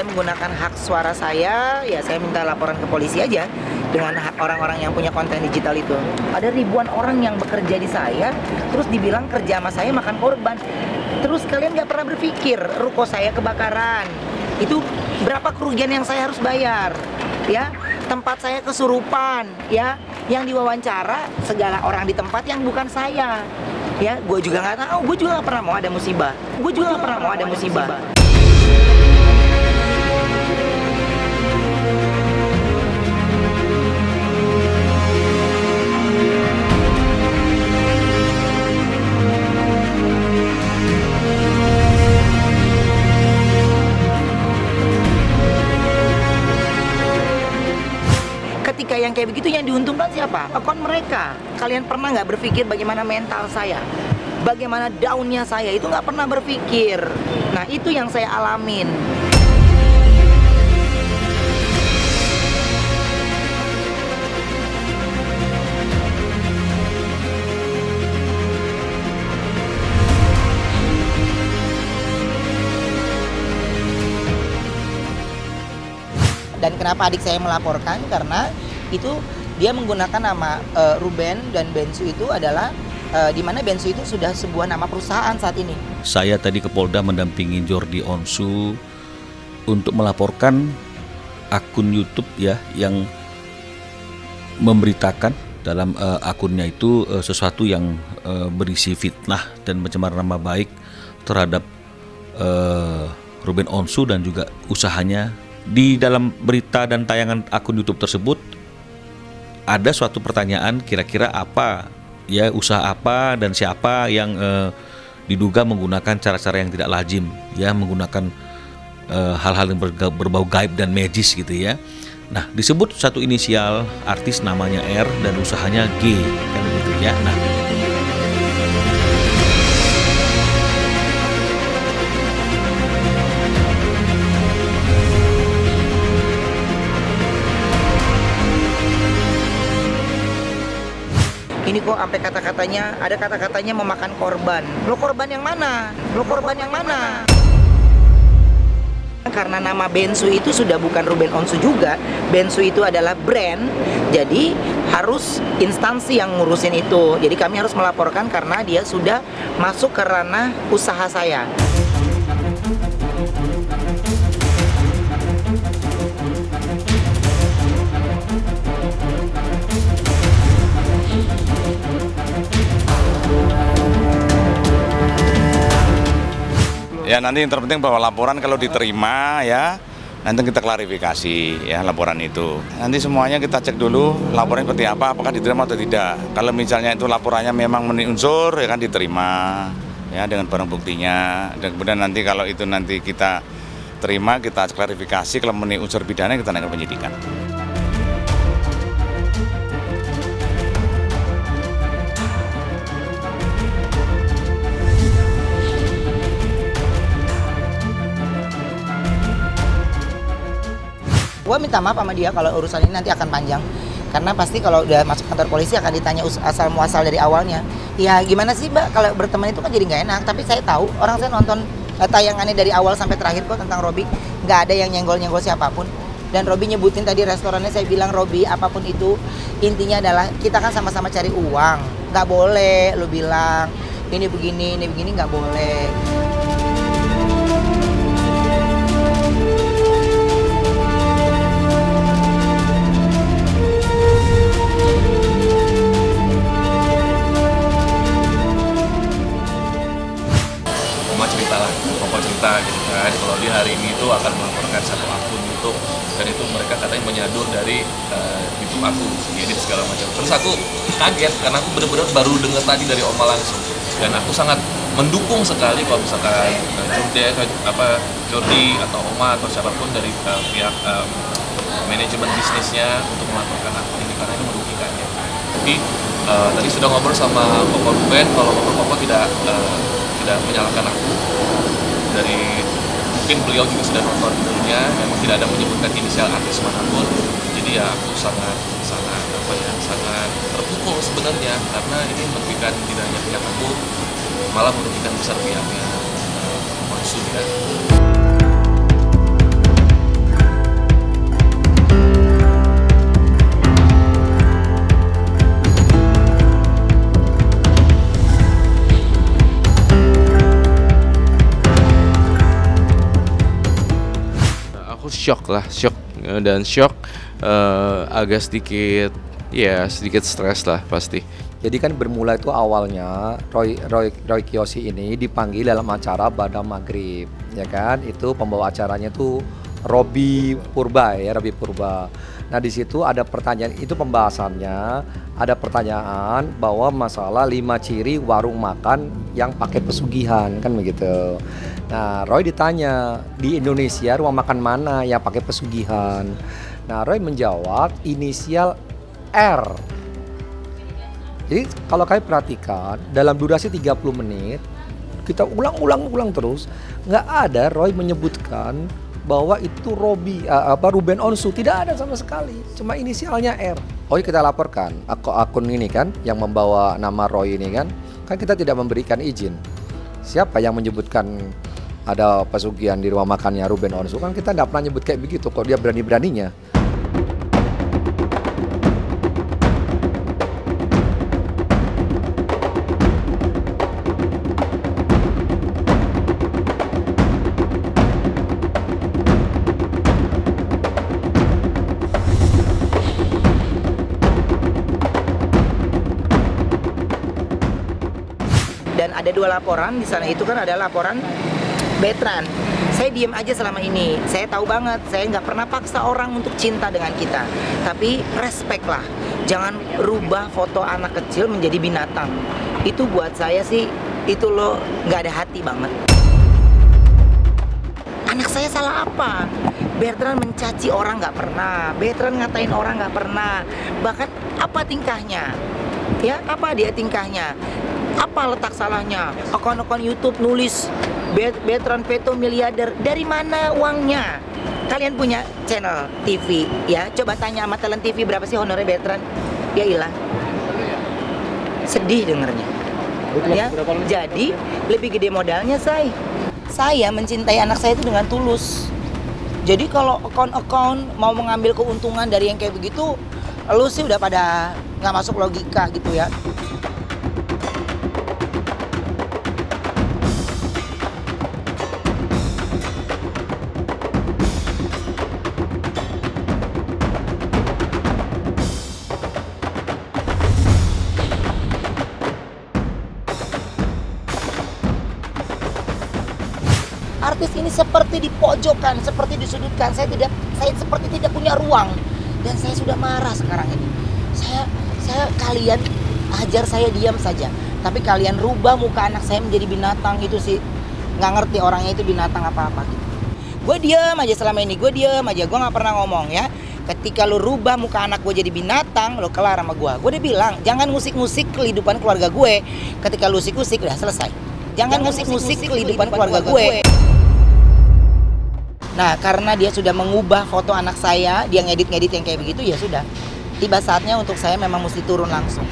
saya menggunakan hak suara saya, ya saya minta laporan ke polisi aja dengan hak orang-orang yang punya konten digital itu. Ada ribuan orang yang bekerja di saya, terus dibilang kerja sama saya makan korban. Terus kalian nggak pernah berpikir, ruko saya kebakaran, itu berapa kerugian yang saya harus bayar, ya? Tempat saya kesurupan, ya? Yang diwawancara segala orang di tempat yang bukan saya, ya? Gue juga nggak tahu, gue juga nggak pernah mau ada musibah, gue juga nggak pernah mau ada musibah. Ketika yang kayak begitu yang diuntungkan siapa? Akun mereka. Kalian pernah nggak berpikir bagaimana mental saya? Bagaimana downnya saya? Itu nggak pernah berpikir. Nah, itu yang saya alamin. Dan kenapa adik saya melaporkan? Karena itu dia menggunakan nama Ruben, dan Bensu itu adalah di mana Bensu itu sudah sebuah nama perusahaan saat ini. Saya tadi ke Polda mendampingi Jordi Onsu untuk melaporkan akun YouTube ya yang memberitakan dalam akunnya itu sesuatu yang berisi fitnah dan pencemaran nama baik terhadap Ruben Onsu dan juga usahanya. Di dalam berita dan tayangan akun YouTube tersebut ada suatu pertanyaan, kira-kira apa ya, usaha apa dan siapa yang diduga menggunakan cara-cara yang tidak lazim ya, menggunakan hal-hal yang berbau gaib dan magis gitu ya. Nah, disebut satu inisial artis namanya R dan usahanya G kan gitu ya. Nah, ini kok sampai kata-katanya, ada kata-katanya memakan korban. Lo korban yang mana? Lo korban yang mana? Karena nama Bensu itu sudah bukan Ruben Onsu juga. Bensu itu adalah brand. Jadi harus instansi yang ngurusin itu. Jadi kami harus melaporkan karena dia sudah masuk ke ranah usaha saya. Ya, nanti yang terpenting bahwa laporan kalau diterima ya nanti kita klarifikasi ya laporan itu. Nanti semuanya kita cek dulu laporan seperti apa, apakah diterima atau tidak. Kalau misalnya itu laporannya memang memenuhi unsur ya kan diterima ya dengan barang buktinya. Dan kemudian nanti kalau itu nanti kita terima, kita klarifikasi, kalau memenuhi unsur pidana kita naikkan penyidikan. Gue minta maaf sama dia kalau urusan ini nanti akan panjang. Karena pasti kalau udah masuk kantor polisi akan ditanya asal muasal dari awalnya. Ya gimana sih Mbak, kalau berteman itu kan jadi nggak enak. Tapi saya tahu, orang saya nonton tayangannya dari awal sampai terakhir kok tentang Robby. Nggak ada yang nyenggol-nyenggol siapapun. Dan Robby nyebutin tadi restorannya, saya bilang Robby apapun itu, intinya adalah kita kan sama-sama cari uang. Nggak boleh lu bilang ini begini, nggak boleh. Cerita gitu kan, kalau di hari ini itu akan melaporkan satu akun YouTube dan itu mereka katanya menyadur dari YouTube aku, edit segala macam. Terus aku kaget karena aku benar-benar baru dengar tadi dari Oma langsung, dan aku sangat mendukung sekali kalau misalkan Jordi atau Oma atau siapapun dari pihak manajemen bisnisnya untuk melaporkan akun ini karena ini merugikan ya. Tapi tadi sudah ngobrol sama Bapak Ruben, kalau Bapak tidak menyalahkan aku. Dari mungkin beliau juga sudah nonton videonya, memang tidak ada menyebutkan inisial artis manapun. Jadi ya aku sangat terpukul sebenarnya karena ini merugikan tidak hanya pihak aku, malah merugikan besar pihaknya Onsu ya. shock dan shock, agak sedikit stres lah pasti. Jadi kan bermula itu awalnya Roy Kiyoshi ini dipanggil dalam acara Badam Maghrib, ya kan? Itu pembawa acaranya tuh Robby Purba. Nah di situ ada pertanyaan, itu pembahasannya ada pertanyaan bahwa masalah 5 ciri warung makan yang pakai pesugihan kan begitu. Nah Roy ditanya di Indonesia rumah makan mana yang pakai pesugihan. Nah Roy menjawab inisial R. Jadi kalau kalian perhatikan dalam durasi 30 menit kita ulang terus, nggak ada Roy menyebutkan bahwa itu Ruben Onsu, tidak ada sama sekali, cuma inisialnya R. Oh kita laporkan akun ini kan yang membawa nama Roy ini kan kita tidak memberikan izin. Siapa yang menyebutkan ada pesugihan di rumah makannya Ruben Onsu, kan kita tidak pernah nyebut kayak begitu, kok dia berani-beraninya. Dan ada 2 laporan di sana, itu kan ada laporan Betran. Saya diem aja selama ini. Saya tahu banget, saya nggak pernah paksa orang untuk cinta dengan kita. Tapi respect lah, jangan rubah foto anak kecil menjadi binatang. Itu buat saya sih, itu lo nggak ada hati banget. Anak saya salah apa? Bertrand mencaci orang nggak pernah, Bertrand ngatain orang nggak pernah. Bahkan apa tingkahnya? Ya, apa dia tingkahnya? Apa letak salahnya? Akun-akun YouTube nulis Bertrand Peto miliarder. Dari mana uangnya? Kalian punya channel TV ya? Coba tanya sama Talent TV berapa sih honornya Bertrand? Ya ilah. Sedih dengernya. Ya, jadi lebih gede modalnya saya mencintai anak saya itu dengan tulus. Jadi kalau akun-akun mau mengambil keuntungan dari yang kayak begitu, lu sih udah pada nggak masuk logika gitu ya. Artis ini seperti dipojokkan, seperti disudutkan. Saya seperti tidak punya ruang, dan saya sudah marah sekarang ini. Saya kalian ajar saya diam saja, tapi kalian rubah muka anak saya menjadi binatang, itu sih nggak ngerti orangnya itu binatang apa-apa gitu. Gue diam aja selama ini, gue nggak pernah ngomong ya. Ketika lo rubah muka anak gue jadi binatang, lo kelar sama gue. Gue udah bilang jangan musik-musik kehidupan keluarga gue. Ketika lo musik-musik udah selesai. Jangan musik-musik kehidupan keluarga gue. Nah, karena dia sudah mengubah foto anak saya, dia ngedit-ngedit yang kayak begitu, ya sudah. Tiba saatnya untuk saya memang mesti turun langsung.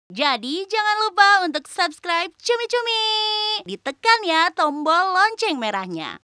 Jadi jangan lupa untuk subscribe Cumi Cumi. Ditekan ya tombol lonceng merahnya.